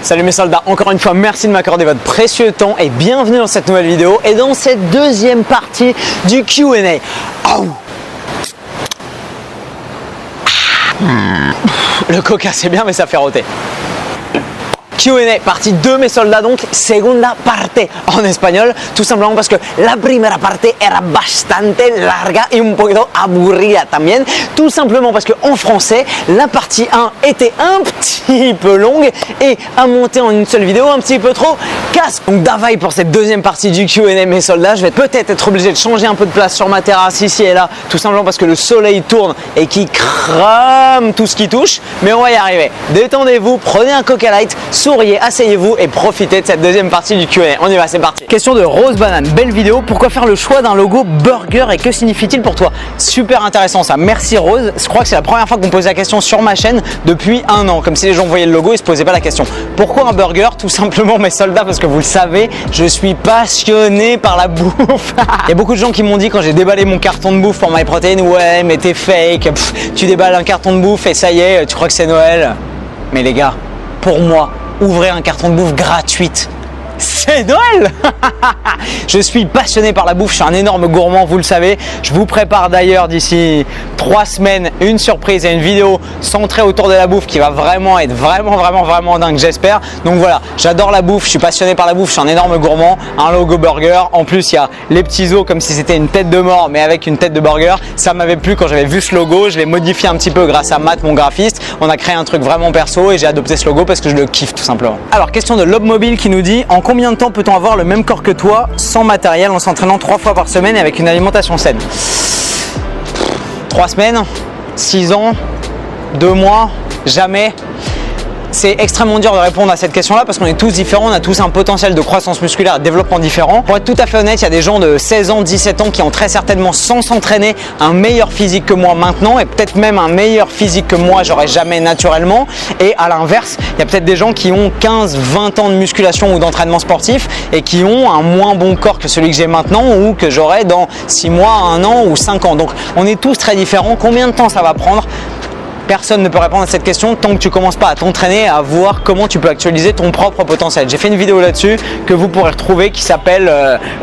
Salut mes soldats, encore une fois merci de m'accorder votre précieux temps et bienvenue dans cette nouvelle vidéo et dans cette deuxième partie du Q&A. Oh. Le coca c'est bien mais ça fait roter. Q&A, partie 2 mes soldats, donc segunda parte en espagnol, tout simplement parce que la primera parte era bastante larga y un poquito aburrida también, tout simplement parce que en français, la partie 1 était un petit peu longue et à monter en une seule vidéo un petit peu trop casse. Donc d'availle pour cette deuxième partie du Q&A mes soldats, je vais peut-être être obligé de changer un peu de place sur ma terrasse ici et là, tout simplement parce que le soleil tourne et qui crame tout ce qui touche, mais on va y arriver. Détendez-vous, prenez un Coca Light, souriez, asseyez-vous et profitez de cette deuxième partie du Q&A. On y va, c'est parti. Question de Rose Banane, belle vidéo. Pourquoi faire le choix d'un logo burger et que signifie-t-il pour toi? Super intéressant ça. Merci Rose. Je crois que c'est la première fois qu'on pose la question sur ma chaîne depuis un an. Comme si les gens voyaient le logo et se posaient pas la question. Pourquoi un burger? Tout simplement mes soldats, parce que vous le savez, je suis passionné par la bouffe. Il y a beaucoup de gens qui m'ont dit quand j'ai déballé mon carton de bouffe pour MyProtein, ouais mais t'es fake, tu déballes un carton de bouffe et ça y est, tu crois que c'est Noël. Mais les gars, pour moi, ouvrir un carton de bouffe gratuite, c'est Noël. Je suis passionné par la bouffe, je suis un énorme gourmand, vous le savez. Je vous prépare d'ailleurs d'ici 3 semaines une surprise et une vidéo centrée autour de la bouffe qui va vraiment être vraiment dingue, j'espère. Donc voilà, j'adore la bouffe, je suis passionné par la bouffe, je suis un énorme gourmand. Un logo burger, en plus il y a les petits os comme si c'était une tête de mort mais avec une tête de burger. Ça m'avait plu quand j'avais vu ce logo, je l'ai modifié un petit peu grâce à Matt, mon graphiste. On a créé un truc vraiment perso et j'ai adopté ce logo parce que je le kiffe tout simplement. Alors question de Lobmobile qui nous dit: en combien de temps peut-on avoir le même corps que toi sans matériel en s'entraînant 3 fois par semaine et avec une alimentation saine? 3 semaines, 6 ans, 2 mois, jamais. C'est extrêmement dur de répondre à cette question-là parce qu'on est tous différents, on a tous un potentiel de croissance musculaire et de développement différent. Pour être tout à fait honnête, il y a des gens de 16 ans, 17 ans qui ont très certainement, sans s'entraîner, un meilleur physique que moi maintenant et peut-être même un meilleur physique que moi j'aurais jamais naturellement. Et à l'inverse, il y a peut-être des gens qui ont 15, 20 ans de musculation ou d'entraînement sportif et qui ont un moins bon corps que celui que j'ai maintenant ou que j'aurai dans 6 mois, 1 an ou 5 ans. Donc on est tous très différents. Combien de temps ça va prendre? Personne ne peut répondre à cette question tant que tu ne commences pas à t'entraîner, à voir comment tu peux actualiser ton propre potentiel. J'ai fait une vidéo là-dessus que vous pourrez retrouver qui s'appelle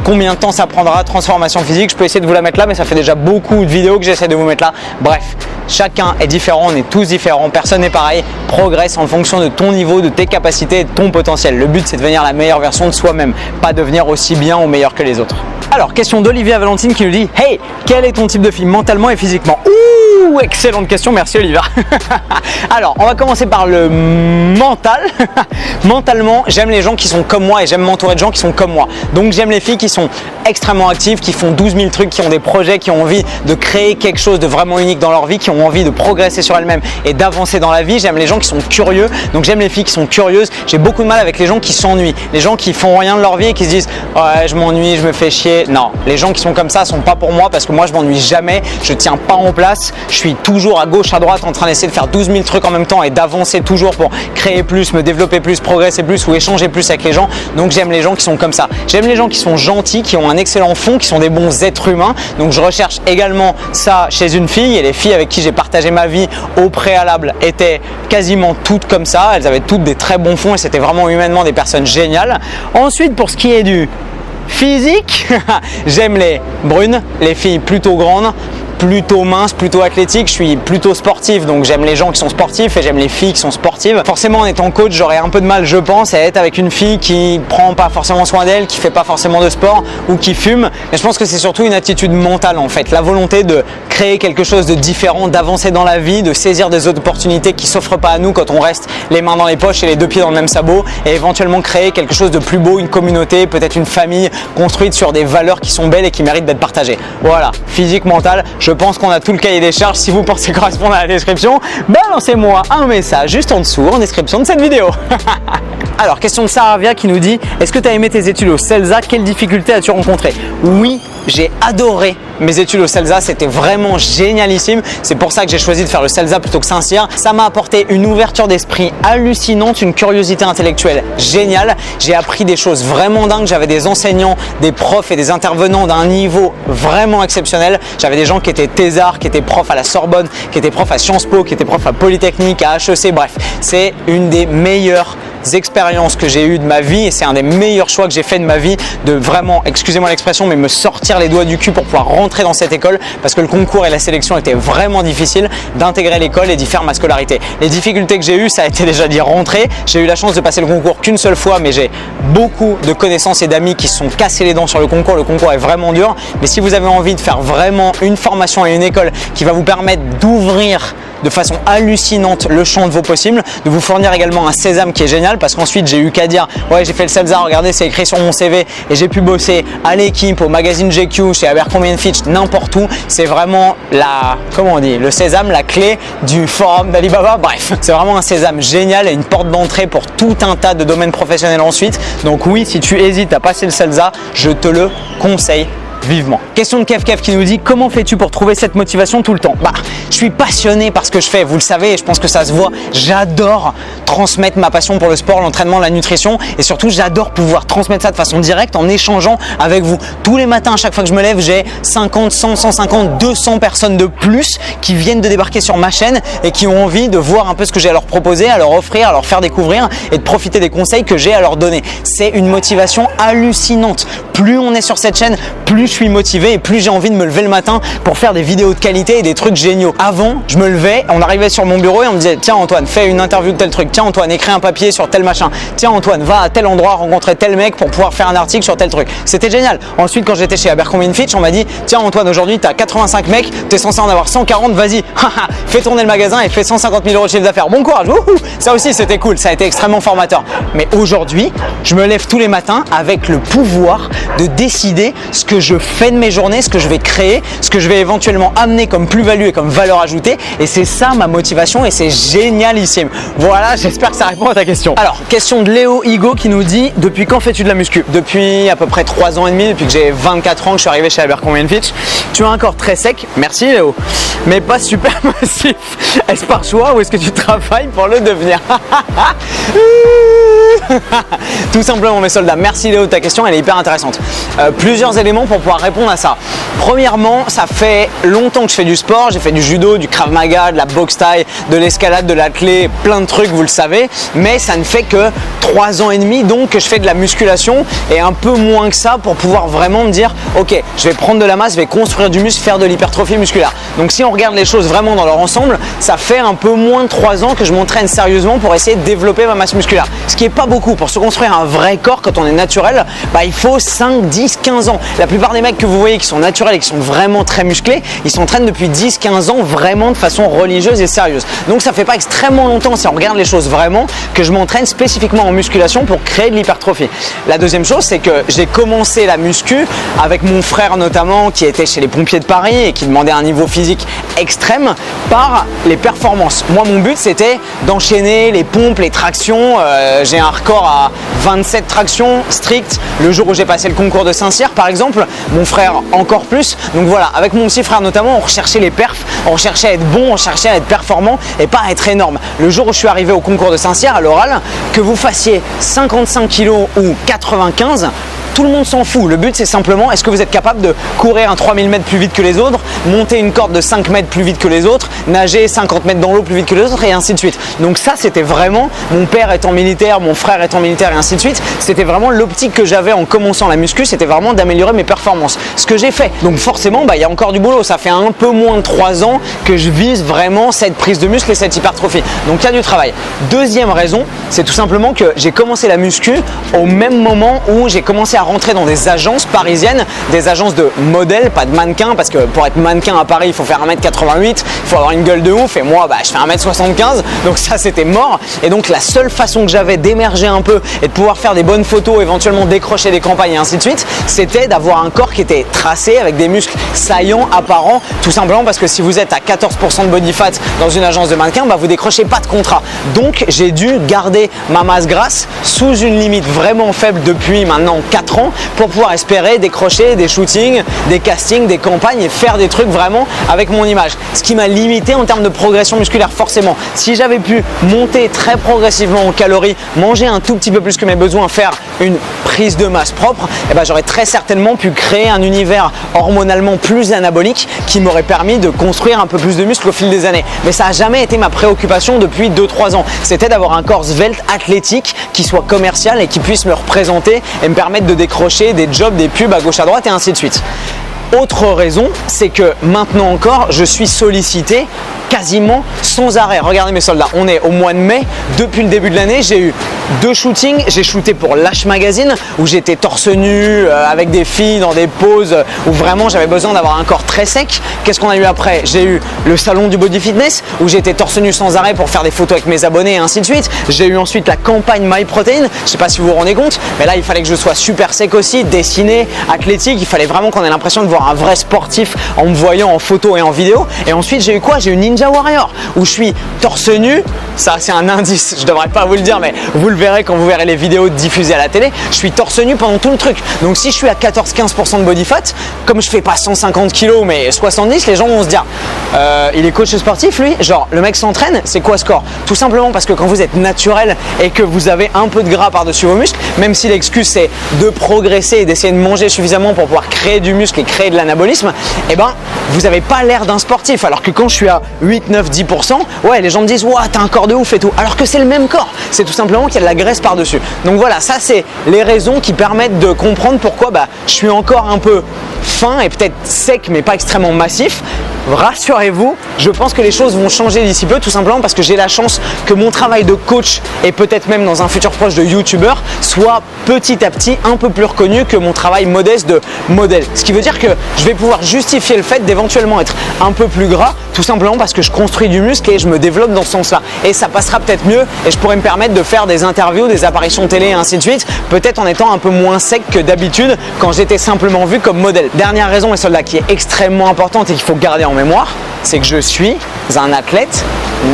combien de temps ça prendra transformation physique. Je peux essayer de vous la mettre là, mais ça fait déjà beaucoup de vidéos que j'essaie de vous mettre là. Bref, chacun est différent, on est tous différents, personne n'est pareil. Progresse en fonction de ton niveau, de tes capacités et de ton potentiel. Le but, c'est de devenir la meilleure version de soi-même, pas devenir aussi bien ou meilleur que les autres. Alors, question d'Olivia Valentine qui nous dit: hey, quel est ton type de fille mentalement et physiquement? Ouh, excellente question, merci Olivia. Alors, on va commencer par le mental. Mentalement, j'aime les gens qui sont comme moi et j'aime m'entourer de gens qui sont comme moi. Donc, j'aime les filles qui sont extrêmement actives, qui font 12 000 trucs, qui ont des projets, qui ont envie de créer quelque chose de vraiment unique dans leur vie, qui ont envie de progresser sur elles-mêmes et d'avancer dans la vie. J'aime les gens qui sont curieux, donc j'aime les filles qui sont curieuses. J'ai beaucoup de mal avec les gens qui s'ennuient, les gens qui font rien de leur vie et qui se disent ouais, je m'ennuie, je me fais chier. Non, les gens qui sont comme ça sont pas pour moi parce que moi je m'ennuie jamais, je tiens pas en place, je suis toujours à gauche, à droite en train d'essayer de faire 12 000 trucs en même temps et d'avancer toujours pour créer plus, me développer plus, progresser plus ou échanger plus avec les gens. Donc j'aime les gens qui sont comme ça. J'aime les gens qui sont gentils, qui ont un excellent fond, qui sont des bons êtres humains. Donc je recherche également ça chez une fille et les filles avec qui j'ai partagé ma vie au préalable étaient quasiment toutes comme ça. Elles avaient toutes des très bons fonds et c'était vraiment humainement des personnes géniales. Ensuite, pour ce qui est du physique, j'aime les brunes, les filles plutôt grandes, plutôt mince, plutôt athlétique. Je suis plutôt sportif, donc j'aime les gens qui sont sportifs et j'aime les filles qui sont sportives. Forcément, en étant coach, j'aurais un peu de mal, je pense, à être avec une fille qui prend pas forcément soin d'elle, qui fait pas forcément de sport ou qui fume. Mais je pense que c'est surtout une attitude mentale en fait, la volonté de créer quelque chose de différent, d'avancer dans la vie, de saisir des opportunités qui s'offrent pas à nous quand on reste les mains dans les poches et les 2 pieds dans le même sabot, et éventuellement créer quelque chose de plus beau, une communauté, peut-être une famille construite sur des valeurs qui sont belles et qui méritent d'être partagées. Voilà, physique, mental. Je pense qu'on a tout le cahier des charges. Si vous pensez correspondre à la description, balancez-moi un message juste en dessous en description de cette vidéo. Alors, question de Saravia qui nous dit: est-ce que tu as aimé tes études au CELSA? Quelles difficultés as-tu rencontrées? Oui, j'ai adoré mes études au CELSA, c'était vraiment génialissime. C'est pour ça que j'ai choisi de faire le CELSA plutôt que Saint-Cyr. Ça m'a apporté une ouverture d'esprit hallucinante, une curiosité intellectuelle géniale. J'ai appris des choses vraiment dingues. J'avais des enseignants, des profs et des intervenants d'un niveau vraiment exceptionnel. J'avais des gens qui étaient thésards, qui étaient profs à la Sorbonne, qui étaient profs à Sciences Po, qui étaient profs à Polytechnique, à HEC. Bref, c'est une des meilleures expériences que j'ai eues de ma vie et c'est un des meilleurs choix que j'ai fait de ma vie de vraiment, excusez-moi l'expression, mais me sortir les doigts du cul pour pouvoir rentrer dans cette école parce que le concours et la sélection étaient vraiment difficiles, d'intégrer l'école et d'y faire ma scolarité. Les difficultés que j'ai eues, ça a été déjà d'y rentrer. J'ai eu la chance de passer le concours qu'une seule fois, mais j'ai beaucoup de connaissances et d'amis qui se sont cassés les dents sur le concours. Le concours est vraiment dur, mais si vous avez envie de faire vraiment une formation et une école qui va vous permettre d'ouvrir de façon hallucinante le champ de vos possibles, de vous fournir également un sésame qui est génial parce qu'ensuite j'ai eu qu'à dire ouais j'ai fait le CELSA, regardez c'est écrit sur mon CV et j'ai pu bosser à l'équipe, au magazine GQ, chez Abercrombie & Fitch, n'importe où. C'est vraiment la, comment on dit, le sésame, la clé du forum d'Alibaba. Bref, c'est vraiment un sésame génial et une porte d'entrée pour tout un tas de domaines professionnels ensuite. Donc oui, si tu hésites à passer le CELSA, je te le conseille vivement. Question de Kev qui nous dit comment fais-tu pour trouver cette motivation tout le temps? Bah, je suis passionné par ce que je fais, vous le savez, et je pense que ça se voit. J'adore transmettre ma passion pour le sport, l'entraînement, la nutrition et surtout j'adore pouvoir transmettre ça de façon directe en échangeant avec vous. Tous les matins, à chaque fois que je me lève, j'ai 50, 100, 150, 200 personnes de plus qui viennent de débarquer sur ma chaîne et qui ont envie de voir un peu ce que j'ai à leur proposer, à leur offrir, à leur faire découvrir et de profiter des conseils que j'ai à leur donner. C'est une motivation hallucinante. Plus on est sur cette chaîne, plus je suis motivé et plus j'ai envie de me lever le matin pour faire des vidéos de qualité et des trucs géniaux. Avant, je me levais, on arrivait sur mon bureau et on me disait tiens Antoine, fais une interview de tel truc, tiens Antoine, écris un papier sur tel machin, tiens Antoine, va à tel endroit rencontrer tel mec pour pouvoir faire un article sur tel truc. C'était génial. Ensuite, quand j'étais chez Abercrombie & Fitch, on m'a dit tiens Antoine, aujourd'hui tu as 85 mecs, tu es censé en avoir 140, vas-y, fais tourner le magasin et fais 150 000 € de chiffre d'affaires. Bon courage, wouhou. Ça aussi c'était cool, ça a été extrêmement formateur. Mais aujourd'hui, je me lève tous les matins avec le pouvoir de décider ce que je fais de mes journées, ce que je vais créer, ce que je vais éventuellement amener comme plus-value et comme valeur ajoutée. Et c'est ça ma motivation et c'est génialissime. Voilà, j'espère que ça répond à ta question. Alors, question de Léo Higo qui nous dit depuis quand fais-tu de la muscu? Depuis à peu près 3 ans et demi, depuis que j'ai 24 ans que je suis arrivé chez Abercrombie & Fitch. Tu as un corps très sec, merci Léo, mais pas super massif. Est-ce par choix ou est-ce que tu travailles pour le devenir? Tout simplement mes soldats, merci Léo de ta question, elle est hyper intéressante. Plusieurs éléments pour pouvoir répondre à ça. Premièrement, ça fait longtemps que je fais du sport, j'ai fait du judo, du krav maga, de la boxe thaï, de l'escalade, de l'athlé, plein de trucs, vous le savez, mais ça ne fait que 3 ans et demi donc que je fais de la musculation et un peu moins que ça pour pouvoir vraiment me dire ok, je vais prendre de la masse, je vais construire du muscle, faire de l'hypertrophie musculaire. Donc si on regarde les choses vraiment dans leur ensemble, ça fait un peu moins de 3 ans que je m'entraîne sérieusement pour essayer de développer ma masse musculaire. Ce qui n'est pas beaucoup. Pour se construire un vrai corps quand on est naturel, bah, il faut 5, 10, 15 ans. La plupart des mecs que vous voyez qui sont naturels et qui sont vraiment très musclés, ils s'entraînent depuis 10, 15 ans vraiment de façon religieuse et sérieuse. Donc ça fait pas extrêmement longtemps, si on regarde les choses vraiment, que je m'entraîne spécifiquement en musculation pour créer de l'hypertrophie. La deuxième chose, c'est que j'ai commencé la muscu avec mon frère notamment qui était chez les pompiers de Paris et qui demandait un niveau physique extrême par les performances. Moi, mon but, c'était d'enchaîner les pompes, les tractions. J'ai un record à 27 tractions strictes le jour où j'ai passé le concours de Saint-Cyr par exemple, mon frère encore plus. Donc voilà, avec mon petit frère notamment, on recherchait les perfs, on cherchait à être bon, on cherchait à être performant et pas à être énorme. Le jour où je suis arrivé au concours de Saint-Cyr à l'oral, que vous fassiez 55 kg ou 95, tout le monde s'en fout. Le but, c'est simplement, est-ce que vous êtes capable de courir un 3000 mètres plus vite que les autres, monter une corde de 5 mètres plus vite que les autres, nager 50 mètres dans l'eau plus vite que les autres et ainsi de suite. Donc ça, c'était vraiment, mon père étant militaire, mon frère étant militaire et ainsi de suite, c'était vraiment l'optique que j'avais en commençant la muscu, c'était vraiment d'améliorer mes performances. Ce que j'ai fait. Donc forcément, il y a encore du boulot. Ça fait un peu moins de 3 ans que je vise vraiment cette prise de muscle et cette hypertrophie. Donc il y a du travail. Deuxième raison, c'est tout simplement que j'ai commencé la muscu au même moment où j'ai commencé à rentrer dans des agences parisiennes, des agences de modèles, pas de mannequins, parce que pour être mannequin à Paris, il faut faire 1m88, il faut avoir une gueule de ouf, et moi, je fais 1m75, donc ça, c'était mort. Et donc, la seule façon que j'avais d'émerger un peu et de pouvoir faire des bonnes photos, éventuellement décrocher des campagnes et ainsi de suite, c'était d'avoir un corps qui était tracé avec des muscles saillants, apparents, tout simplement parce que si vous êtes à 14% de body fat dans une agence de mannequins, vous décrochez pas de contrat. Donc, j'ai dû garder ma masse grasse sous une limite vraiment faible depuis maintenant 4 4 ans pour pouvoir espérer décrocher des shootings, des castings, des campagnes et faire des trucs vraiment avec mon image. Ce qui m'a limité en termes de progression musculaire forcément. Si j'avais pu monter très progressivement en calories, manger un tout petit peu plus que mes besoins, faire une prise de masse propre, eh ben, j'aurais très certainement pu créer un univers hormonalement plus anabolique qui m'aurait permis de construire un peu plus de muscles au fil des années. Mais ça n'a jamais été ma préoccupation depuis 2-3 ans. C'était d'avoir un corps svelte, athlétique, qui soit commercial et qui puisse me représenter et me permettre de décrocher des jobs, des pubs à gauche à droite et ainsi de suite. Autre raison, c'est que maintenant encore, je suis sollicité quasiment sans arrêt. Regardez mes soldats, on est au mois de mai. Depuis le début de l'année, j'ai eu 2 shootings. J'ai shooté pour Lash Magazine où j'étais torse nu avec des filles dans des poses où vraiment j'avais besoin d'avoir un corps très sec. Qu'est-ce qu'on a eu après? J'ai eu le salon du body fitness où j'étais torse nu sans arrêt pour faire des photos avec mes abonnés et ainsi de suite. J'ai eu ensuite la campagne MyProtein. Je sais pas si vous vous rendez compte, mais là il fallait que je sois super sec aussi, dessiné, athlétique. Il fallait vraiment qu'on ait l'impression de voir un vrai sportif en me voyant en photo et en vidéo. Et ensuite j'ai eu quoi? J'ai eu Ninja Warrior où je suis torse nu. Ça c'est un indice, je devrais pas vous le dire, mais vous le verrez quand vous verrez les vidéos diffusées à la télé. Je suis torse nu pendant tout le truc. Donc si je suis à 14-15% de body fat, comme je fais pas 150 kg mais 70, les gens vont se dire il est coach sportif lui? Genre le mec s'entraîne, c'est quoi ce corps? Tout simplement parce que quand vous êtes naturel et que vous avez un peu de gras par-dessus vos muscles, même si l'excuse c'est de progresser et d'essayer de manger suffisamment pour pouvoir créer du muscle et créer de l'anabolisme, eh ben vous n'avez pas l'air d'un sportif. Alors que quand je suis à 8, 9, 10%, ouais, les gens me disent ouah, t'as un corps de ouf et tout. Alors que c'est le même corps. C'est tout simplement qu'il y a de la graisse par-dessus. Donc voilà, ça c'est les raisons qui permettent de comprendre pourquoi je suis encore un peu fin et peut-être sec mais pas extrêmement massif. Rassurez-vous, je pense que les choses vont changer d'ici peu, tout simplement parce que j'ai la chance que mon travail de coach et peut-être même dans un futur proche de youtubeur soit petit à petit un peu plus reconnu que mon travail modeste de modèle. Ce qui veut dire que je vais pouvoir justifier le fait d'éventuellement être un peu plus gras, tout simplement parce que je construis du muscle et je me développe dans ce sens-là. Et ça passera peut-être mieux et je pourrais me permettre de faire des interviews, des apparitions télé et ainsi de suite, peut-être en étant un peu moins sec que d'habitude quand j'étais simplement vu comme modèle. Dernière raison, et celle-là qui est extrêmement importante et qu'il faut garder en mémoire, c'est que je suis un athlète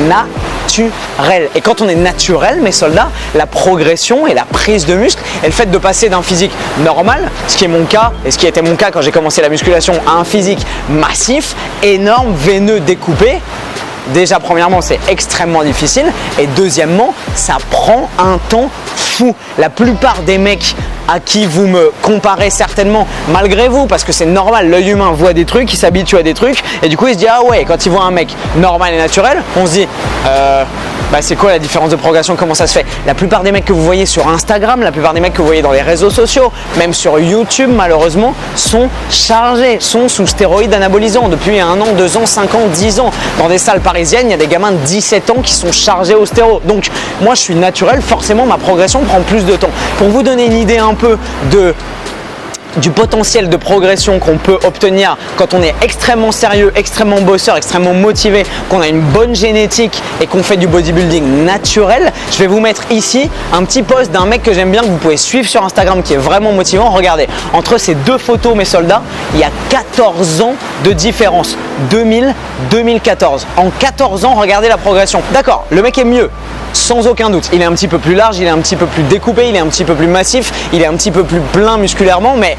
naturel. Et quand on est naturel, mes soldats, la progression et la prise de muscle et le fait de passer d'un physique normal, ce qui est mon cas et ce qui était mon cas quand j'ai commencé la musculation, à un physique massif, énorme, veineux, découpé. Déjà, premièrement, c'est extrêmement difficile et deuxièmement, ça prend un temps fou. La plupart des mecs à qui vous me comparez certainement, malgré vous, parce que c'est normal, l'œil humain voit des trucs, il s'habitue à des trucs et du coup il se dit ah ouais, quand il voit un mec normal et naturel, on se dit c'est quoi la différence de progression, comment ça se fait? La plupart des mecs que vous voyez sur Instagram, la plupart des mecs que vous voyez dans les réseaux sociaux, même sur YouTube malheureusement, sont chargés, sont sous stéroïdes anabolisants depuis 1 an, 2 ans, 5 ans, 10 ans. Dans des salles parisiennes, il y a des gamins de 17 ans qui sont chargés au stéro. Donc moi je suis naturel, forcément ma progression prend plus de temps. Pour vous donner une idée un peu du potentiel de progression qu'on peut obtenir quand on est extrêmement sérieux, extrêmement bosseur, extrêmement motivé, qu'on a une bonne génétique et qu'on fait du bodybuilding naturel, je vais vous mettre ici un petit post d'un mec que j'aime bien, que vous pouvez suivre sur Instagram, qui est vraiment motivant. Regardez, entre ces 2 photos, mes soldats, il y a 14 ans de différence. 2000-2014. En 14 ans, regardez la progression. D'accord, le mec est mieux, sans aucun doute. Il est un petit peu plus large, il est un petit peu plus découpé, il est un petit peu plus massif, il est un petit peu plus plein musculairement, mais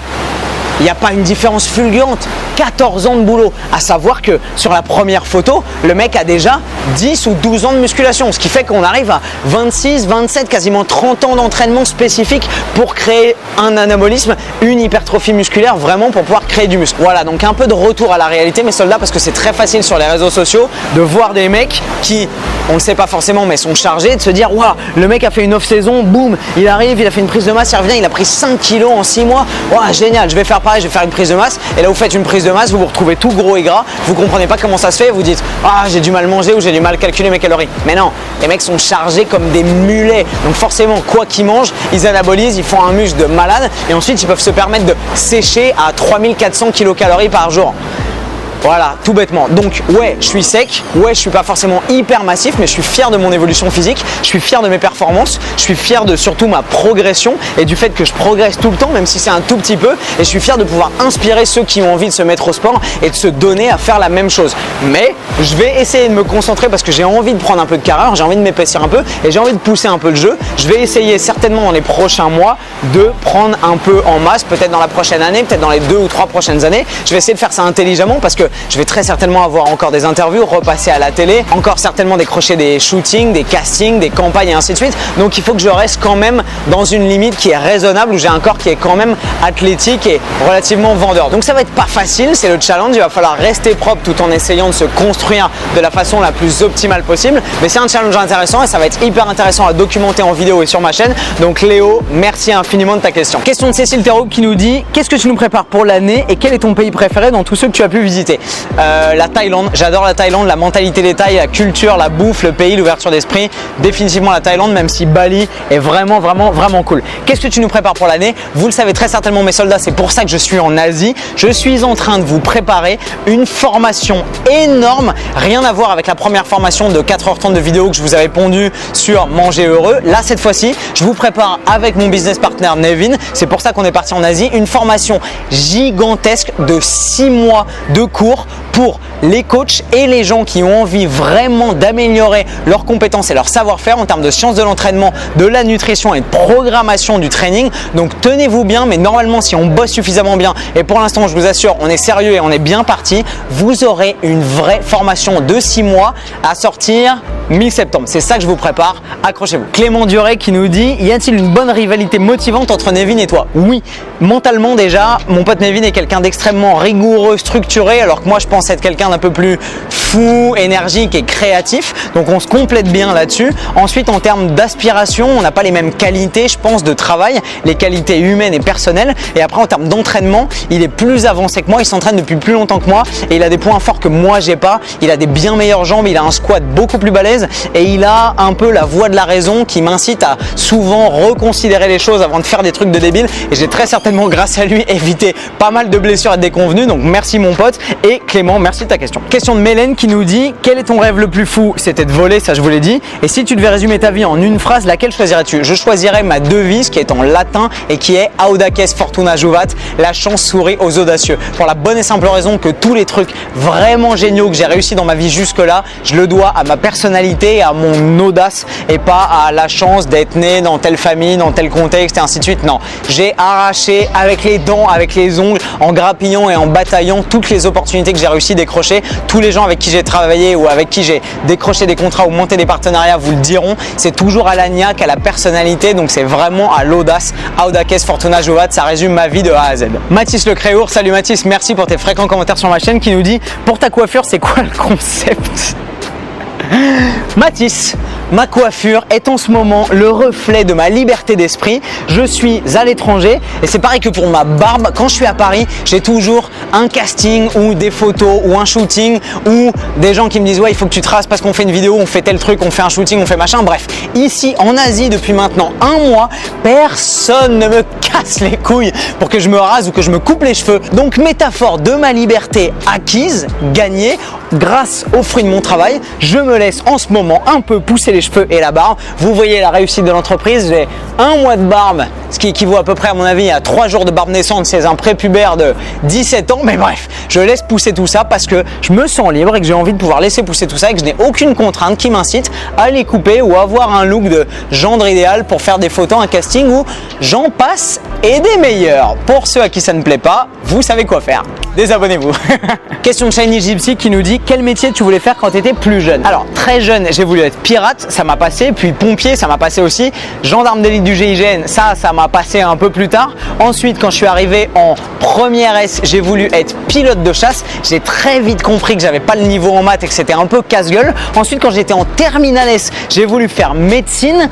il n'y a pas une différence fulgurante. 14 ans de boulot. À savoir que sur la première photo, le mec a déjà 10 ou 12 ans de musculation. Ce qui fait qu'on arrive à 26, 27, quasiment 30 ans d'entraînement spécifique pour créer un anabolisme, une hypertrophie musculaire, vraiment pour pouvoir créer du muscle. Voilà, donc un peu de retour à la réalité, mes soldats, parce que c'est très facile sur les réseaux sociaux de voir des mecs qui, on ne le sait pas forcément, mais sont chargés de se dire waouh, le mec a fait une off-saison, boum, il arrive, il a fait une prise de masse, il revient, il a pris 5 kilos en 6 mois. Waouh, génial, je vais faire pareil, je vais faire une prise de masse. Et là, vous faites une prise de masse, vous vous retrouvez tout gros et gras, vous comprenez pas comment ça se fait, vous dites ah, j'ai du mal manger ou j'ai du mal calculer mes calories. Mais non, les mecs sont chargés comme des mulets. Donc forcément, quoi qu'ils mangent, ils anabolisent, ils font un muscle de malade et ensuite ils peuvent se permettre de sécher à 3400 kilocalories par jour. Voilà, tout bêtement. Donc ouais, je suis sec, ouais, je suis pas forcément hyper massif, mais je suis fier de mon évolution physique, je suis fier de mes performances, je suis fier de surtout ma progression et du fait que je progresse tout le temps, même si c'est un tout petit peu, et je suis fier de pouvoir inspirer ceux qui ont envie de se mettre au sport et de se donner à faire la même chose. Mais je vais essayer de me concentrer parce que j'ai envie de prendre un peu de carrure, j'ai envie de m'épaissir un peu et j'ai envie de pousser un peu le jeu. Je vais essayer certainement dans les prochains mois de prendre un peu en masse, peut-être dans la prochaine année, peut-être dans les 2 ou 3 prochaines années. Je vais essayer de faire ça intelligemment parce que je vais très certainement avoir encore des interviews, repasser à la télé, encore certainement décrocher des shootings, des castings, des campagnes et ainsi de suite. Donc il faut que je reste quand même dans une limite qui est raisonnable, où j'ai un corps qui est quand même athlétique et relativement vendeur. Donc ça va être pas facile, c'est le challenge, il va falloir rester propre tout en essayant de se construire de la façon la plus optimale possible. Mais c'est un challenge intéressant et ça va être hyper intéressant à documenter en vidéo et sur ma chaîne. Donc Léo, merci infiniment de ta question. Question de Cécile Thérault qui nous dit: qu'est-ce que tu nous prépares pour l'année et quel est ton pays préféré dans tous ceux que tu as pu visiter? La Thaïlande, j'adore la Thaïlande, la mentalité des Thaïs, la culture, la bouffe, le pays, l'ouverture d'esprit. Définitivement la Thaïlande, même si Bali est vraiment cool. Qu'est-ce que tu nous prépares pour l'année? Vous le savez très certainement mes soldats, c'est pour ça que je suis en Asie. Je suis en train de vous préparer une formation énorme, rien à voir avec la première formation de 4h30 de vidéo que je vous avais pondu sur Manger Heureux. Là cette fois-ci, je vous prépare avec mon business partner Nevin, c'est pour ça qu'on est parti en Asie, une formation gigantesque de 6 mois de cours pour les coachs et les gens qui ont envie vraiment d'améliorer leurs compétences et leur savoir-faire en termes de sciences de l'entraînement, de la nutrition et de programmation du training. Donc tenez-vous bien, mais normalement si on bosse suffisamment bien, et pour l'instant je vous assure on est sérieux et on est bien parti, vous aurez une vraie formation de 6 mois à sortir mi-septembre. C'est ça que je vous prépare, accrochez-vous. Clément Duret qui nous dit: y a-t-il une bonne rivalité motivante entre Nevin et toi? Oui, mentalement déjà, mon pote Nevin est quelqu'un d'extrêmement rigoureux, structuré, alors que moi je pense être quelqu'un d'un peu plus fou, énergique et créatif. Donc on se complète bien là-dessus. Ensuite, en termes d'aspiration, on n'a pas les mêmes qualités, je pense, de travail, les qualités humaines et personnelles. Et après, en termes d'entraînement, il est plus avancé que moi, il s'entraîne depuis plus longtemps que moi et il a des points forts que moi j'ai pas. Il a des bien meilleures jambes, il a un squat beaucoup plus balèze et il a un peu la voix de la raison qui m'incite à souvent reconsidérer les choses avant de faire des trucs de débile. Et j'ai très certainement, grâce à lui, évité pas mal de blessures et de déconvenues. Donc merci mon pote. Et Clément, merci de ta question. Question de Mélène qui nous dit: quel est ton rêve le plus fou? C'était de voler, ça je vous l'ai dit. Et si tu devais résumer ta vie en une phrase, laquelle choisirais-tu? Je choisirais ma devise qui est en latin et qui est Audaces Fortuna Juvat, la chance sourit aux audacieux. Pour la bonne et simple raison que tous les trucs vraiment géniaux que j'ai réussi dans ma vie jusque-là, je le dois à ma personnalité, à mon audace et pas à la chance d'être né dans telle famille, dans tel contexte et ainsi de suite. Non, j'ai arraché avec les dents, avec les ongles, en grappillant et en bataillant toutes les opportunités que j'ai réussi à décrocher. Tous les gens avec qui j'ai travaillé ou avec qui j'ai décroché des contrats ou monté des partenariats vous le diront, c'est toujours à l'agnac, à la personnalité, donc c'est vraiment à l'audace. Audaces Fortuna Juvat, ça résume ma vie de A à Z. Mathis Le Créour, salut Mathis, merci pour tes fréquents commentaires sur ma chaîne qui nous dit: pour ta coiffure, c'est quoi le concept? Mathis, ma coiffure est en ce moment le reflet de ma liberté d'esprit. Je suis à l'étranger et c'est pareil que pour ma barbe. Quand je suis à Paris, j'ai toujours un casting ou des photos ou un shooting ou des gens qui me disent: ouais, il faut que tu traces parce qu'on fait une vidéo, on fait tel truc, on fait un shooting, on fait machin. Bref, ici en Asie depuis maintenant un mois, personne ne me casse les couilles pour que je me rase ou que je me coupe les cheveux. Donc métaphore de ma liberté acquise, gagnée grâce aux fruits de mon travail, je me laisse en ce moment un peu pousser les cheveux et la barbe. Vous voyez la réussite de l'entreprise, j'ai un mois de barbe, ce qui équivaut à peu près à mon avis à 3 jours de barbe naissante chez un prépubère de 17 ans. Mais bref, je laisse pousser tout ça parce que je me sens libre et que j'ai envie de pouvoir laisser pousser tout ça et que je n'ai aucune contrainte qui m'incite à les couper ou avoir un look de gendre idéal pour faire des photos, un casting où j'en passe et des meilleurs. Pour ceux à qui ça ne plaît pas, vous savez quoi faire. Désabonnez-vous. Question de Shiny Gypsy qui nous dit: quel métier tu voulais faire quand tu étais plus jeune? Alors très jeune, j'ai voulu être pirate, ça m'a passé, puis pompier, ça m'a passé aussi, gendarme d'élite du GIGN, ça m'a passé un peu plus tard. Ensuite, quand je suis arrivé en première S, j'ai voulu être pilote de chasse. J'ai très vite compris que j'avais pas le niveau en maths et que c'était un peu casse-gueule. Ensuite, quand j'étais en terminale S, j'ai voulu faire médecine.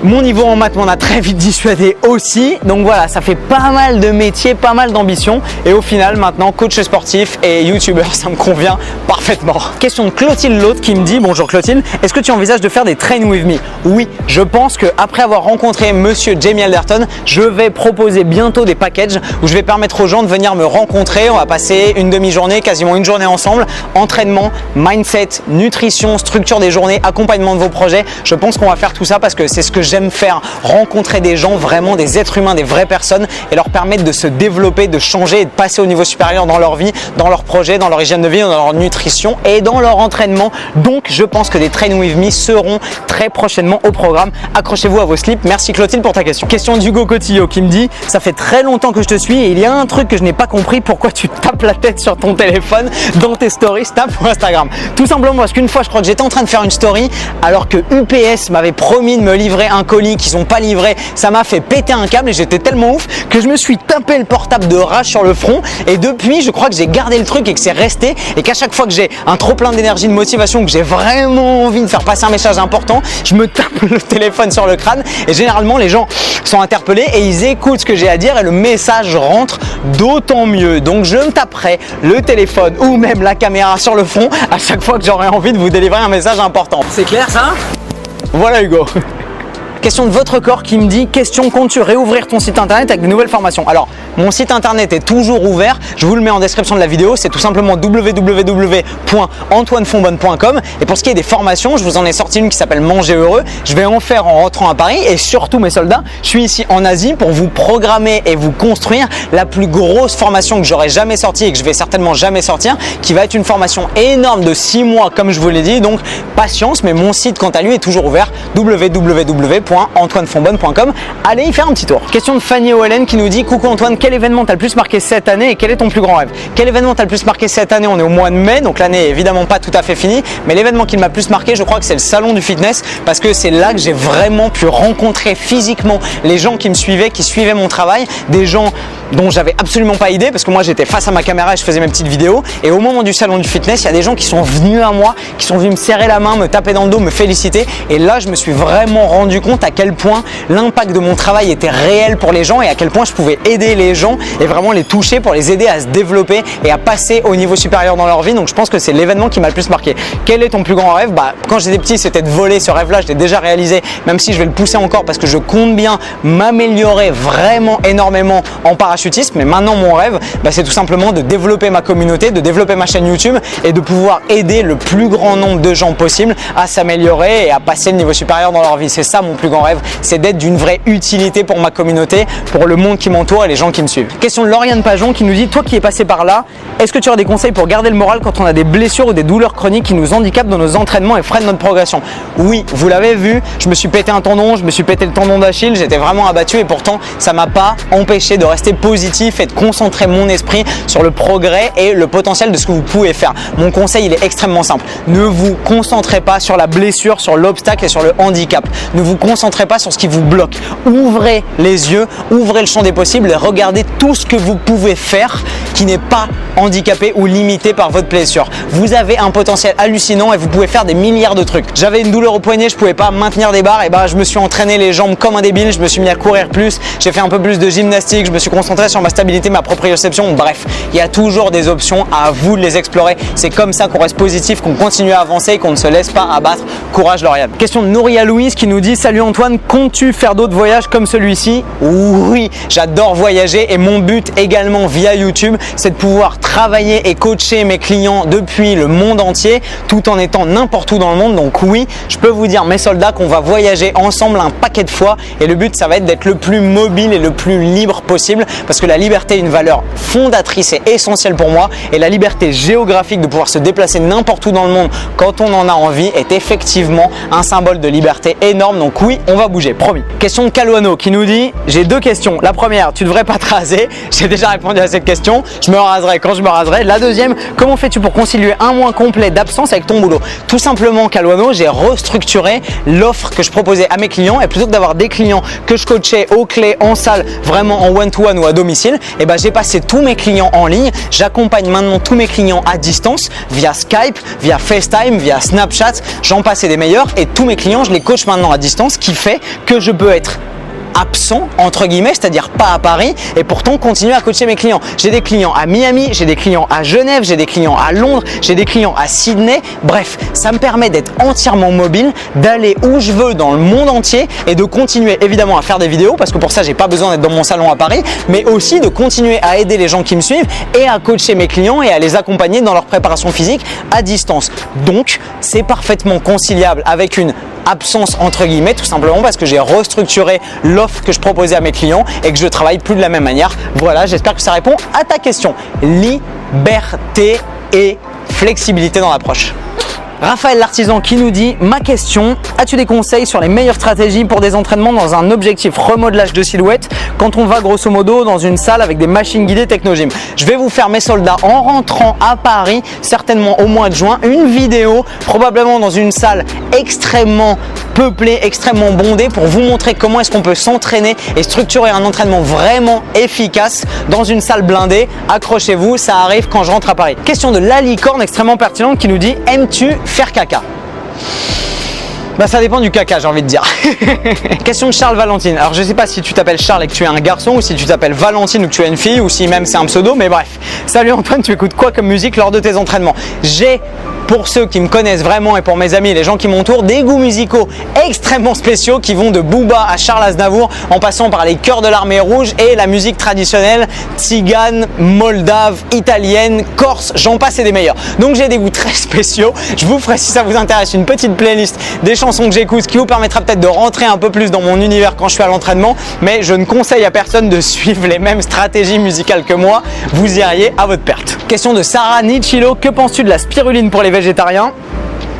Mon niveau en maths m'en a très vite dissuadé aussi. Donc voilà, ça fait pas mal de métiers, pas mal d'ambition. Et au final, maintenant, coach sportif et youtubeur, ça me convient parfaitement. Question de Clotilde L'Autre qui me dit, bonjour Clotilde, est-ce que tu envisages de faire des train with me? Oui, je pense qu'après avoir rencontré monsieur Jamie Alderton, je vais proposer bientôt des packages où je vais permettre aux gens de venir me rencontrer. On va passer une demi-journée, quasiment une journée ensemble. Entraînement, mindset, nutrition, structure des journées, accompagnement de vos projets. Je pense qu'on va faire tout ça parce que c'est ce que j'aime faire, rencontrer des gens, vraiment des êtres humains, des vraies personnes et leur permettre de se développer, de changer et de passer au niveau supérieur dans leur vie, dans leurs projets, dans leur hygiène de vie, dans leur nutrition et dans leur entraînement. Donc je pense que des Train With Me seront très prochainement au programme. Accrochez-vous à vos slips. Merci Clotilde pour ta question. Question d'Hugo Cotillo qui me dit, ça fait très longtemps que je te suis et il y a un truc que je n'ai pas compris, pourquoi tu tapes la tête sur ton téléphone dans tes stories Snap ou Instagram? Tout simplement parce qu'une fois je crois que j'étais en train de faire une story alors que UPS m'avait promis de me livrer un colis qu'ils n'ont pas livré. Ça m'a fait péter un câble et j'étais tellement ouf que je me suis tapé le portable de rage sur le front et depuis je crois que j'ai gardé le truc et que c'est resté et qu'à chaque fois que j'ai un trop plein d'énergie, de motivation, que j'ai vraiment envie de faire passer un message important, je me tape le téléphone sur le crâne et généralement les gens sont interpellés et ils écoutent ce que j'ai à dire et le message rentre d'autant mieux. Donc je me taperai le téléphone ou même la caméra sur le front à chaque fois que j'aurai envie de vous délivrer un message important. C'est clair ça? Voilà Hugo. Question de votre corps qui me dit, question, comptes-tu réouvrir ton site internet avec de nouvelles formations? Alors, mon site internet est toujours ouvert, je vous le mets en description de la vidéo, c'est tout simplement www.antoinefonbonne.com et pour ce qui est des formations, je vous en ai sorti une qui s'appelle Manger Heureux, je vais en faire en rentrant à Paris et surtout mes soldats, je suis ici en Asie pour vous programmer et vous construire la plus grosse formation que j'aurai jamais sortie et que je vais certainement jamais sortir, qui va être une formation énorme de 6 mois comme je vous l'ai dit, donc patience, mais mon site quant à lui est toujours ouvert, www.antoinefonbonne.com. Allez y faire un petit tour. Question de Fanny O'Hellen qui nous dit, coucou Antoine, quel événement t'as le plus marqué cette année et quel est ton plus grand rêve? Quel événement t'as le plus marqué cette année? On est au mois de mai, donc l'année est évidemment pas tout à fait finie, mais l'événement qui m'a le plus marqué, je crois que c'est le salon du fitness parce que c'est là que j'ai vraiment pu rencontrer physiquement les gens qui me suivaient, qui suivaient mon travail, des gens dont j'avais absolument pas idée parce que moi j'étais face à ma caméra et je faisais mes petites vidéos et au moment du salon du fitness, il y a des gens qui sont venus à moi, qui sont venus me serrer la main, me taper dans le dos, me féliciter et là je me suis vraiment rendu compte à quel point l'impact de mon travail était réel pour les gens et à quel point je pouvais aider les gens et vraiment les toucher pour les aider à se développer et à passer au niveau supérieur dans leur vie. Donc je pense que c'est l'événement qui m'a le plus marqué. Quel est ton plus grand rêve? Quand j'étais petit, c'était de voler. Ce rêve-là, je l'ai déjà réalisé, même si je vais le pousser encore parce que je compte bien m'améliorer vraiment énormément en parachutisme. Mais maintenant, mon rêve, c'est tout simplement de développer ma communauté, de développer ma chaîne YouTube et de pouvoir aider le plus grand nombre de gens possible à s'améliorer et à passer le niveau supérieur dans leur vie. C'est ça mon plus grand rêve, c'est d'être d'une vraie utilité pour ma communauté, pour le monde qui m'entoure et les gens qui me suivent. Question de Lauriane Pajon qui nous dit, toi qui es passé par là, est-ce que tu as des conseils pour garder le moral quand on a des blessures ou des douleurs chroniques qui nous handicapent dans nos entraînements et freinent notre progression? Oui, vous l'avez vu, je me suis pété un tendon, je me suis pété le tendon d'Achille, j'étais vraiment abattu et pourtant ça m'a pas empêché de rester positif et de concentrer mon esprit sur le progrès et le potentiel de ce que vous pouvez faire. Mon conseil, il est extrêmement simple. Ne vous concentrez pas sur la blessure, sur l'obstacle et sur le handicap. Ne vous concentrez pas sur ce qui vous bloque. Ouvrez les yeux, ouvrez le champ des possibles et regardez tout ce que vous pouvez faire qui n'est pas handicapé ou limité par votre blessure. Vous avez un potentiel hallucinant et vous pouvez faire des milliards de trucs. J'avais une douleur au poignet, je pouvais pas maintenir des barres et je me suis entraîné les jambes comme un débile, je me suis mis à courir plus, j'ai fait un peu plus de gymnastique, je me suis concentré sur ma stabilité, ma proprioception. Bref, il y a toujours des options, à vous de les explorer. C'est comme ça qu'on reste positif, qu'on continue à avancer et qu'on ne se laisse pas abattre. Courage Lauriane. Question de Nouria Louise qui nous dit, salut Antoine, comptes-tu faire d'autres voyages comme celui-ci? Oui, j'adore voyager et mon but également via YouTube, c'est de pouvoir travailler et coacher mes clients depuis le monde entier tout en étant n'importe où dans le monde. Donc oui, je peux vous dire mes soldats qu'on va voyager ensemble un paquet de fois et le but ça va être d'être le plus mobile et le plus libre possible parce que la liberté est une valeur fondatrice et essentielle pour moi et la liberté géographique de pouvoir se déplacer n'importe où dans le monde quand on en a envie est effectivement un symbole de liberté énorme. Donc oui, on va bouger, promis. Question de Caluano qui nous dit, j'ai deux questions. La première, tu devrais pas te raser. J'ai déjà répondu à cette question. Je me raserai quand je me raserai. La deuxième, comment fais-tu pour concilier un mois complet d'absence avec ton boulot? Tout simplement Caluano, j'ai restructuré l'offre que je proposais à mes clients et plutôt que d'avoir des clients que je coachais aux clés en salle, vraiment en one-to-one ou à à domicile, et ben j'ai passé tous mes clients en ligne. J'accompagne maintenant tous mes clients à distance via Skype, via FaceTime, via Snapchat, j'en passe des meilleurs et tous mes clients, je les coach maintenant à distance, ce qui fait que je peux être absent entre guillemets, c'est-à-dire pas à Paris et pourtant continuer à coacher mes clients. J'ai des clients à Miami, j'ai des clients à Genève, j'ai des clients à Londres, j'ai des clients à Sydney. Bref, ça me permet d'être entièrement mobile, d'aller où je veux dans le monde entier et de continuer évidemment à faire des vidéos parce que pour ça j'ai pas besoin d'être dans mon salon à Paris, mais aussi de continuer à aider les gens qui me suivent et à coacher mes clients et à les accompagner dans leur préparation physique à distance. Donc c'est parfaitement conciliable avec une absence entre guillemets, tout simplement parce que j'ai restructuré l'offre que je proposais à mes clients et que je travaille plus de la même manière. Voilà, j'espère que ça répond à ta question. Liberté et flexibilité dans l'approche. Raphaël l'artisan qui nous dit: ma question, as-tu des conseils sur les meilleures stratégies pour des entraînements dans un objectif remodelage de silhouette quand on va grosso modo dans une salle avec des machines guidées Technogym? Je vais vous faire mes soldats en rentrant à Paris, certainement au mois de juin, une vidéo probablement dans une salle extrêmement peuplée, extrêmement bondée pour vous montrer comment est-ce qu'on peut s'entraîner et structurer un entraînement vraiment efficace dans une salle blindée. Accrochez-vous, ça arrive quand je rentre à Paris. Question de la licorne extrêmement pertinente qui nous dit: aimes-tu faire caca? Bah ça dépend du caca, j'ai envie de dire. Question de Charles Valentine. Alors je sais pas si tu t'appelles Charles et que tu es un garçon ou si tu t'appelles Valentine ou que tu es une fille ou si même c'est un pseudo, mais bref. Salut Antoine, tu écoutes quoi comme musique lors de tes entraînements? J'ai, pour ceux qui me connaissent vraiment et pour mes amis et les gens qui m'entourent, des goûts musicaux extrêmement spéciaux qui vont de Booba à Charles Aznavour en passant par les chœurs de l'armée rouge et la musique traditionnelle tzigane, moldave, italienne, corse, j'en passe et des meilleurs. Donc j'ai des goûts très spéciaux. Je vous ferai, si ça vous intéresse, une petite playlist des chansons que j'écoute, ce qui vous permettra peut-être de rentrer un peu plus dans mon univers quand je suis à l'entraînement, mais je ne conseille à personne de suivre les mêmes stratégies musicales que moi, vous iriez à votre perte. Question de Sarah Nichilo: que penses-tu de la spiruline pour les végétariens?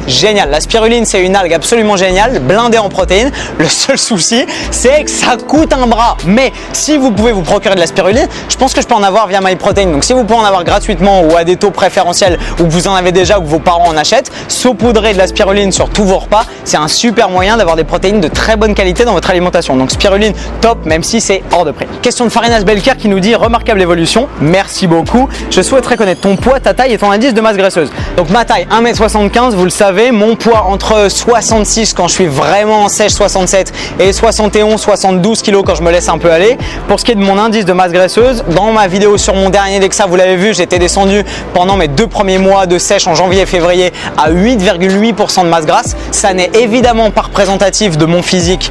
Génial, la spiruline c'est une algue absolument géniale, blindée en protéines. Le seul souci c'est que ça coûte un bras, mais si vous pouvez vous procurer de la spiruline, je pense que je peux en avoir via MyProtein. Donc si vous pouvez en avoir gratuitement ou à des taux préférentiels ou que vous en avez déjà ou que vos parents en achètent, saupoudrer de la spiruline sur tous vos repas, c'est un super moyen d'avoir des protéines de très bonne qualité dans votre alimentation. Donc spiruline top, même si c'est hors de prix. Question de Farinas Belker qui nous dit: remarquable évolution, merci beaucoup, je souhaiterais connaître ton poids, ta taille et ton indice de masse graisseuse. Donc ma taille 1m75, vous le savez, mon poids entre 66 quand je suis vraiment en sèche 67 et 71, 72 kg quand je me laisse un peu aller. Pour ce qui est de mon indice de masse graisseuse, dans ma vidéo sur mon dernier DEXA, vous l'avez vu, j'étais descendu pendant mes 2 premiers mois de sèche en janvier et février à 8,8% de masse grasse. Ça n'est évidemment pas représentatif de mon physique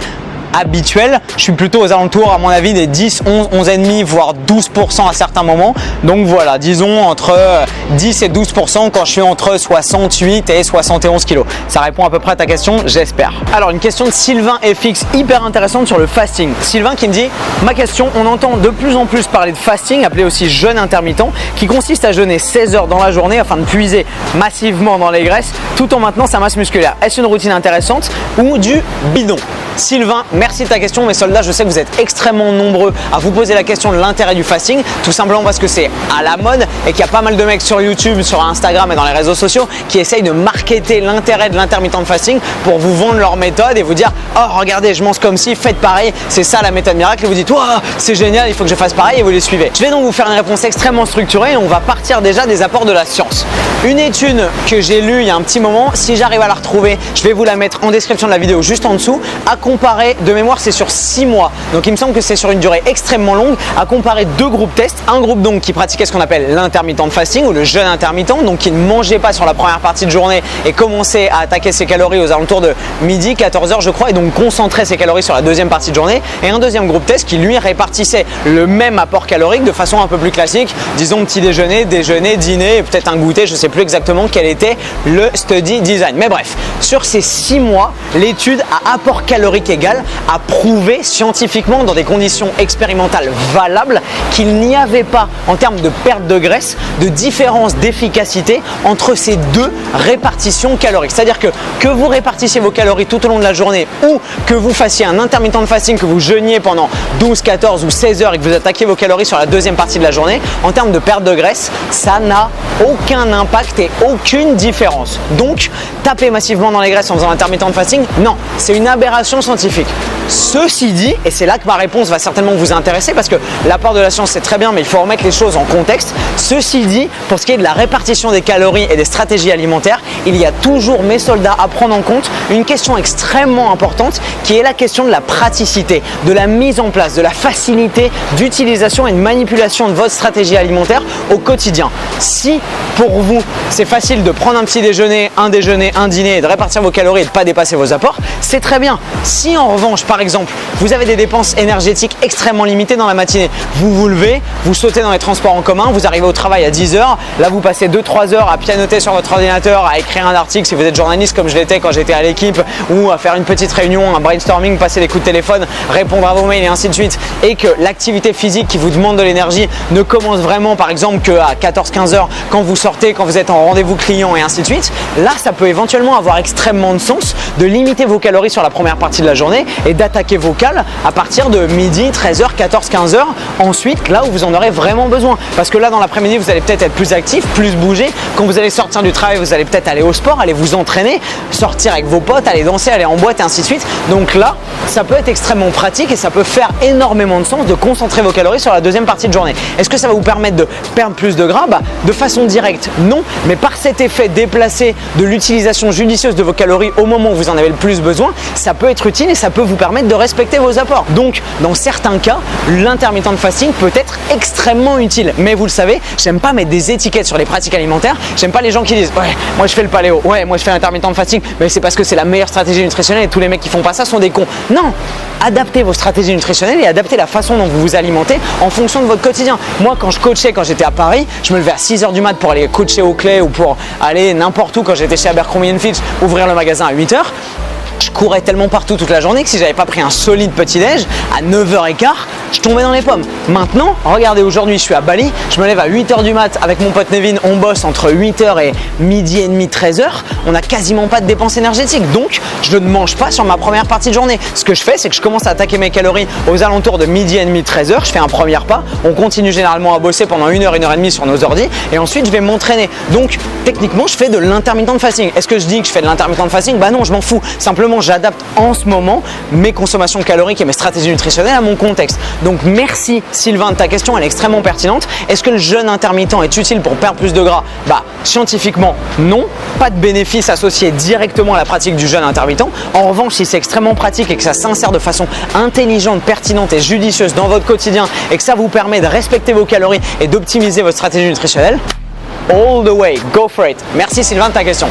habituel, je suis plutôt aux alentours à mon avis des 10, 11, 11,5 voire 12% à certains moments. Donc voilà, disons entre 10 et 12% quand je suis entre 68 et 71 kg. Ça répond à peu près à ta question, j'espère. Alors une question de Sylvain FX hyper intéressante sur le fasting. Sylvain qui me dit: ma question, on entend de plus en plus parler de fasting, appelé aussi jeûne intermittent, qui consiste à jeûner 16 heures dans la journée afin de puiser massivement dans les graisses tout en maintenant sa masse musculaire. Est-ce une routine intéressante ou du bidon? Sylvain, merci de ta question. Mes soldats, je sais que vous êtes extrêmement nombreux à vous poser la question de l'intérêt du fasting, tout simplement parce que c'est à la mode et qu'il y a pas mal de mecs sur YouTube, sur Instagram et dans les réseaux sociaux qui essayent de marketer l'intérêt de l'intermittent fasting pour vous vendre leur méthode et vous dire: oh regardez, je mange comme si, faites pareil, c'est ça la méthode miracle, et vous dites: oh, c'est génial, il faut que je fasse pareil, et vous les suivez. Je vais donc vous faire une réponse extrêmement structurée et on va partir déjà des apports de la science. Une étude que j'ai lue il y a un petit moment, si j'arrive à la retrouver, je vais vous la mettre en description de la vidéo juste en dessous, à comparer, de mémoire c'est sur 6 mois, donc il me semble que c'est sur une durée extrêmement longue, à comparer 2 groupes tests. Un groupe donc qui pratiquait ce qu'on appelle l'intermittent fasting ou le jeûne intermittent, donc qui ne mangeait pas sur la première partie de journée et commençait à attaquer ses calories aux alentours de midi, 14h je crois, et donc concentrer ses calories sur la deuxième partie de journée. Et un deuxième groupe test qui lui répartissait le même apport calorique de façon un peu plus classique, disons petit déjeuner, déjeuner, dîner et peut-être un goûter, je ne sais plus exactement quel était le study design. Mais bref, sur ces 6 mois, l'étude à apport calorique égal a prouvé scientifiquement dans des conditions expérimentales valables qu'il n'y avait pas, en termes de perte de graisse, de différence d'efficacité entre ces deux répartitions caloriques. C'est-à-dire que vous répartissiez vos calories tout au long de la journée ou que vous fassiez un intermittent de fasting, que vous jeûniez pendant 12, 14 ou 16 heures et que vous attaquiez vos calories sur la deuxième partie de la journée, en termes de perte de graisse, ça n'a aucun impact et aucune différence. Donc, taper massivement dans les graisses en faisant l'intermittent de fasting, non, c'est une aberration scientifique. Ceci dit, et c'est là que ma réponse va certainement vous intéresser parce que l'apport de la science c'est très bien, mais il faut remettre les choses en contexte. Ceci dit, pour ce qui est de la répartition des calories et des stratégies alimentaires, il y a toujours, mes soldats, à prendre en compte une question extrêmement importante qui est la question de la praticité, de la mise en place, de la facilité d'utilisation et de manipulation de votre stratégie alimentaire au quotidien. Si pour vous c'est facile de prendre un petit déjeuner, un dîner et de répartir vos calories et de ne pas dépasser vos apports, c'est très bien. Si en revanche, par exemple, vous avez des dépenses énergétiques extrêmement limitées dans la matinée, vous vous levez, vous sautez dans les transports en commun, vous arrivez au travail à 10 h, là vous passez 2-3 heures à pianoter sur votre ordinateur, à écrire un article si vous êtes journaliste comme je l'étais quand j'étais à l'équipe, ou à faire une petite réunion, un brainstorming, passer des coups de téléphone, répondre à vos mails et ainsi de suite, et que l'activité physique qui vous demande de l'énergie ne commence vraiment par exemple qu'à 14-15 heures quand vous sortez, quand vous êtes en rendez-vous client et ainsi de suite, là ça peut éventuellement avoir extrêmement de sens de limiter vos calories sur la première partie de la journée et d'attaquer vos cales à partir de midi, 13h, 14, 15h, ensuite là où vous en aurez vraiment besoin. Parce que là dans l'après-midi vous allez peut-être être plus actif, plus bouger, quand vous allez sortir du travail vous allez peut-être aller au sport, aller vous entraîner, sortir avec vos potes, aller danser, aller en boîte et ainsi de suite. Donc là ça peut être extrêmement pratique et ça peut faire énormément de sens de concentrer vos calories sur la deuxième partie de journée. Est-ce que ça va vous permettre de perdre plus de gras? De façon directe, non, mais par cet effet déplacé de l'utilisation judicieuse de vos calories au moment où vous en avez le plus besoin, ça peut être utile et ça peut vous permettre de respecter vos apports. Donc, dans certains cas, l'intermittent fasting peut être extrêmement utile. Mais vous le savez, j'aime pas mettre des étiquettes sur les pratiques alimentaires. J'aime pas les gens qui disent ouais, moi je fais le paléo, ouais, moi je fais l'intermittent fasting, mais c'est parce que c'est la meilleure stratégie nutritionnelle et tous les mecs qui font pas ça sont des cons. Non, adaptez vos stratégies nutritionnelles et adaptez la façon dont vous vous alimentez en fonction de votre quotidien. Moi, quand je coachais, quand j'étais à Paris, je me levais à 6 h du mat pour aller coacher au Clé ou pour aller n'importe où quand j'étais chez Abercrombie & Fitch, ouvrir le magasin à 8 h. Je courais tellement partout toute la journée que si j'avais pas pris un solide petit-déj, à 9h15, je tombais dans les pommes. Maintenant, regardez, aujourd'hui je suis à Bali, je me lève à 8 h du mat avec mon pote Nevin, on bosse entre 8 h et midi et demi, 13 h, on n'a quasiment pas de dépenses énergétiques, donc je ne mange pas sur ma première partie de journée. Ce que je fais, c'est que je commence à attaquer mes calories aux alentours de midi et demi, 13 h, je fais un premier repas, on continue généralement à bosser pendant 1 h, 1 h 30 sur nos ordis, et ensuite je vais m'entraîner. Donc techniquement, je fais de l'intermittent fasting. Est-ce que je dis que je fais de l'intermittent fasting? Bah non, je m'en fous. Simplement, j'adapte en ce moment mes consommations caloriques et mes stratégies nutritionnelles à mon contexte. Donc merci Sylvain de ta question, elle est extrêmement pertinente. Est-ce que le jeûne intermittent est utile pour perdre plus de gras? Bah scientifiquement non, pas de bénéfice associé directement à la pratique du jeûne intermittent. En revanche, si c'est extrêmement pratique et que ça s'insère de façon intelligente, pertinente et judicieuse dans votre quotidien et que ça vous permet de respecter vos calories et d'optimiser votre stratégie nutritionnelle, all the way, go for it. Merci Sylvain de ta question.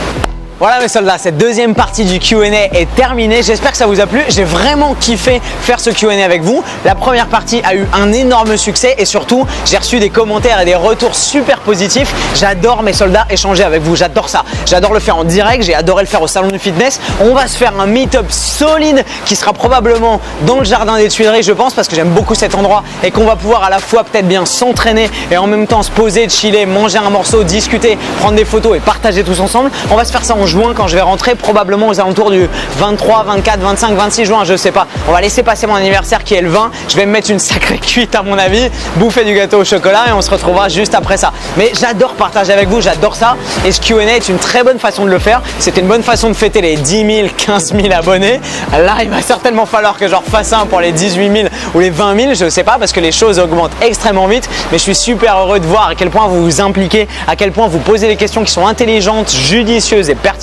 Voilà mes soldats, cette deuxième partie du Q&A est terminée. J'espère que ça vous a plu. J'ai vraiment kiffé faire ce Q&A avec vous. La première partie a eu un énorme succès et surtout, j'ai reçu des commentaires et des retours super positifs. J'adore mes soldats échanger avec vous. J'adore ça. J'adore le faire en direct. J'ai adoré le faire au salon du fitness. On va se faire un meet-up solide qui sera probablement dans le jardin des Tuileries, je pense, parce que j'aime beaucoup cet endroit et qu'on va pouvoir à la fois peut-être bien s'entraîner et en même temps se poser, chiller, manger un morceau, discuter, prendre des photos et partager tous ensemble. On va se faire ça en juin quand je vais rentrer, probablement aux alentours du 23, 24, 25, 26 juin, je sais pas. On va laisser passer mon anniversaire qui est le 20. Je vais me mettre une sacrée cuite à mon avis, bouffer du gâteau au chocolat et on se retrouvera juste après ça. Mais j'adore partager avec vous, j'adore ça et ce Q&A est une très bonne façon de le faire. C'était une bonne façon de fêter les 10 000, 15 000 abonnés. Là, il va certainement falloir que je refasse un pour les 18 000 ou les 20 000, je sais pas, parce que les choses augmentent extrêmement vite. Mais je suis super heureux de voir à quel point vous vous impliquez, à quel point vous posez des questions qui sont intelligentes, judicieuses et pertinentes.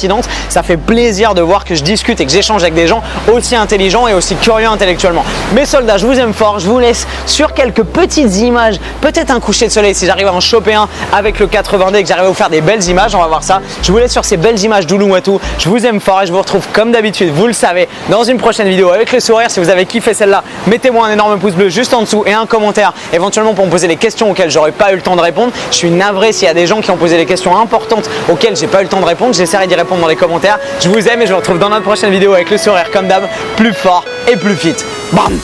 Ça fait plaisir de voir que je discute et que j'échange avec des gens aussi intelligents et aussi curieux intellectuellement. Mes soldats, je vous aime fort. Je vous laisse sur quelques petites images, peut-être un coucher de soleil si j'arrive à en choper un avec le 80D et que j'arrive à vous faire des belles images. On va voir ça. Je vous laisse sur ces belles images d'Uluwatu. Je vous aime fort et je vous retrouve comme d'habitude, vous le savez, dans une prochaine vidéo avec le sourire. Si vous avez kiffé celle-là, mettez-moi un énorme pouce bleu juste en dessous et un commentaire éventuellement pour me poser des questions auxquelles j'aurais pas eu le temps de répondre. Je suis navré s'il y a des gens qui ont posé des questions importantes auxquelles j'ai pas eu le temps de répondre. J'essaierai d'y répondre dans les commentaires. Je vous aime et je vous retrouve dans notre prochaine vidéo avec le sourire comme d'hab, plus fort et plus fit. Bam!